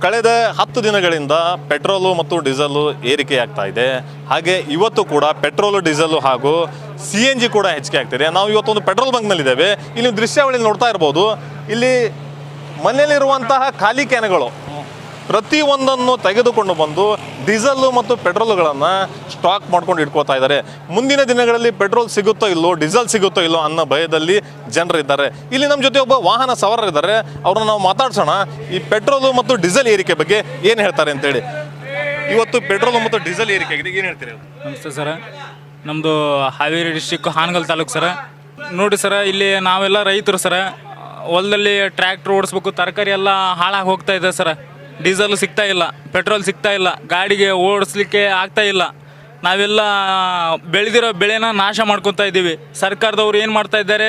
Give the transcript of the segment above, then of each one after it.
ಕಳೆದ 10 ದಿನಗಳಿಂದ ಪೆಟ್ರೋಲು ಮತ್ತು ಡೀಸೆಲ್ ಏರಿಕೆಯಾಗ್ತಾ ಇದೆ. ಹಾಗೆ ಇವತ್ತು ಕೂಡ ಪೆಟ್ರೋಲು ಡೀಸೆಲ್ ಹಾಗೂ CNG ಕೂಡ ಹೆಚ್ಚಿಗೆ ಆಗ್ತಿದೆ. ನಾವು ಇವತ್ತೊಂದು ಪೆಟ್ರೋಲ್ ಬಂಕ್ನಲ್ಲಿದ್ದೇವೆ. ಇಲ್ಲಿ ದೃಶ್ಯಾವಳಿ ನೋಡ್ತಾ ಇರ್ಬೋದು. ಇಲ್ಲಿ ಮನೆಯಲ್ಲಿರುವಂತಹ ಖಾಲಿ ಕ್ಯಾನ್ಗಳು ಪ್ರತಿಯೊಂದನ್ನು ತೆಗೆದುಕೊಂಡು ಬಂದು ಡೀಸೆಲ್ಲು ಮತ್ತು ಪೆಟ್ರೋಲ್ಗಳನ್ನು ಸ್ಟಾಕ್ ಮಾಡ್ಕೊಂಡು ಇಟ್ಕೋತಾ ಇದ್ದಾರೆ. ಮುಂದಿನ ದಿನಗಳಲ್ಲಿ ಪೆಟ್ರೋಲ್ ಸಿಗುತ್ತೋ ಇಲ್ಲೋ, ಡೀಸೆಲ್ ಸಿಗುತ್ತೋ ಇಲ್ಲೋ ಅನ್ನೋ ಭಯದಲ್ಲಿ ಜನರಿದ್ದಾರೆ. ಇಲ್ಲಿ ನಮ್ಮ ಜೊತೆ ಒಬ್ಬ ವಾಹನ ಸವಾರರಿದ್ದಾರೆ. ಅವ್ರನ್ನ ನಾವು ಮಾತಾಡ್ಸೋಣ. ಈ ಪೆಟ್ರೋಲು ಮತ್ತು ಡೀಸೆಲ್ ಏರಿಕೆ ಬಗ್ಗೆ ಏನು ಹೇಳ್ತಾರೆ ಅಂತೇಳಿ. ಇವತ್ತು ಪೆಟ್ರೋಲ್ ಮತ್ತು ಡೀಸೆಲ್ ಏರಿಕೆ ಆಗಿದೆ, ಏನು ಹೇಳ್ತೀರಿ? ನಮಸ್ತೆ ಸರ, ನಮ್ಮದು ಹಾವೇರಿ ಡಿಸ್ಟಿಕ್ ಹಾನಗಲ್ ತಾಲೂಕು ಸರ. ನೋಡಿ ಸರ, ಇಲ್ಲಿ ನಾವೆಲ್ಲ ರೈತರು ಸರ. ಹೊಲದಲ್ಲಿ ಟ್ರ್ಯಾಕ್ಟ್ರ್ ಓಡಿಸ್ಬೇಕು, ತರಕಾರಿ ಎಲ್ಲ ಹಾಳಾಗಿ ಹೋಗ್ತಾ ಇದೆ ಸರ. ಡೀಸೆಲ್ ಸಿಗ್ತಾ ಇಲ್ಲ, ಪೆಟ್ರೋಲ್ ಸಿಗ್ತಾ ಇಲ್ಲ, ಗಾಡಿಗೆ ಓಡಿಸ್ಲಿಕ್ಕೆ ಆಗ್ತಾ ಇಲ್ಲ. ನಾವೆಲ್ಲ ಬೆಳೆದಿರೋ ಬೆಳೆನ ನಾಶ ಮಾಡ್ಕೊತಾ ಇದ್ದೀವಿ. ಸರ್ಕಾರದವ್ರು ಏನು ಮಾಡ್ತಾ ಇದ್ದಾರೆ,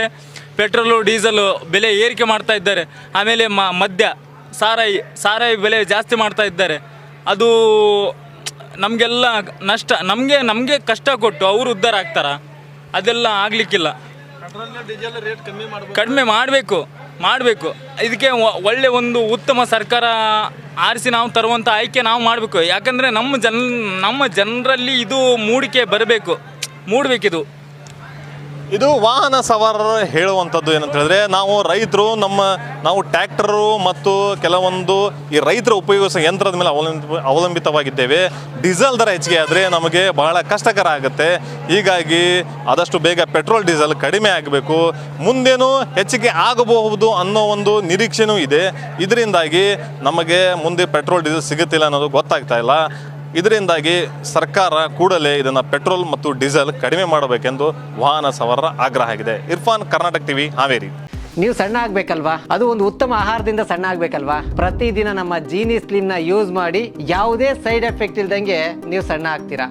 ಪೆಟ್ರೋಲು ಡೀಸೆಲು ಬೆಲೆ ಏರಿಕೆ ಮಾಡ್ತಾ ಇದ್ದಾರೆ. ಆಮೇಲೆ ಮದ್ಯ ಸಾರಾಯಿ ಬೆಲೆ ಜಾಸ್ತಿ ಮಾಡ್ತಾ ಇದ್ದಾರೆ. ಅದು ನಮಗೆಲ್ಲ ನಷ್ಟ, ನಮಗೆ ಕಷ್ಟ ಕೊಟ್ಟು ಅವರು ಉದ್ಧಾರ ಆಗ್ತಾರ? ಅದೆಲ್ಲ ಆಗಲಿಕ್ಕಿಲ್ಲ. ಕಡಿಮೆ ಮಾಡಬೇಕು. ಇದಕ್ಕೆ ಒಳ್ಳೆ ಒಂದು ಉತ್ತಮ ಸರ್ಕಾರ ಆರಿಸಿ ನಾವು ತರುವಂಥ ಆಯ್ಕೆ ನಾವು ಮಾಡಬೇಕು. ಯಾಕಂದರೆ ನಮ್ಮ ಜನರಲ್ಲಿ ಇದು ಮೂಡಬೇಕಿದು. ಇದು ವಾಹನ ಸವಾರರು ಹೇಳುವಂಥದ್ದು ಏನಂತ ಹೇಳಿದ್ರೆ, ನಾವು ರೈತರು ನಾವು ಟ್ರ್ಯಾಕ್ಟರು ಮತ್ತು ಕೆಲವೊಂದು ಈ ರೈತರ ಉಪಯೋಗಿಸೋ ಯಂತ್ರದ ಮೇಲೆ ಅವಲಂಬಿತವಾಗಿದ್ದೇವೆ. ಡೀಸೆಲ್ ದರ ಹೆಚ್ಚಿಗೆ ಆದರೆ ನಮಗೆ ಬಹಳ ಕಷ್ಟಕರ ಆಗುತ್ತೆ. ಹೀಗಾಗಿ ಆದಷ್ಟು ಬೇಗ ಪೆಟ್ರೋಲ್ ಡೀಸೆಲ್ ಕಡಿಮೆ ಆಗಬೇಕು. ಮುಂದೇನು ಹೆಚ್ಚಿಗೆ ಆಗಬಹುದು ಅನ್ನೋ ಒಂದು ನಿರೀಕ್ಷೆನೂ ಇದೆ. ಇದರಿಂದಾಗಿ ನಮಗೆ ಮುಂದೆ ಪೆಟ್ರೋಲ್ ಡೀಸೆಲ್ ಸಿಗುತ್ತಿಲ್ಲ ಅನ್ನೋದು ಗೊತ್ತಾಗ್ತಾ ಇಲ್ಲ. ಇದರಿಂದಾಗಿ ಸರ್ಕಾರ ಕೂಡಲೇ ಇದನ್ನು ಪೆಟ್ರೋಲ್ ಮತ್ತು ಡೀಸೆಲ್ ಕಡಿಮೆ ಮಾಡಬೇಕೆಂದು ವಾಹನ ಸವಾರರ ಆಗ್ರಹ ಆಗಿದೆ. ಇರ್ಫಾನ್, ಕರ್ನಾಟಕ ಟಿವಿ, ಹಾವೇರಿ. ನೀವು ಸಣ್ಣ ಆಗ್ಬೇಕಲ್ವಾ? ಅದು ಒಂದು ಉತ್ತಮ ಆಹಾರದಿಂದ ಸಣ್ಣ ಆಗ್ಬೇಕಲ್ವಾ? ಪ್ರತಿದಿನ ನಮ್ಮ ಜೀನಿ ಸ್ಲಿಮ್ನ ಯೂಸ್ ಮಾಡಿ ಯಾವುದೇ ಸೈಡ್ ಎಫೆಕ್ಟ್ ಇಲ್ದಂಗೆ ನೀವು ಸಣ್ಣ ಆಗ್ತೀರಾ.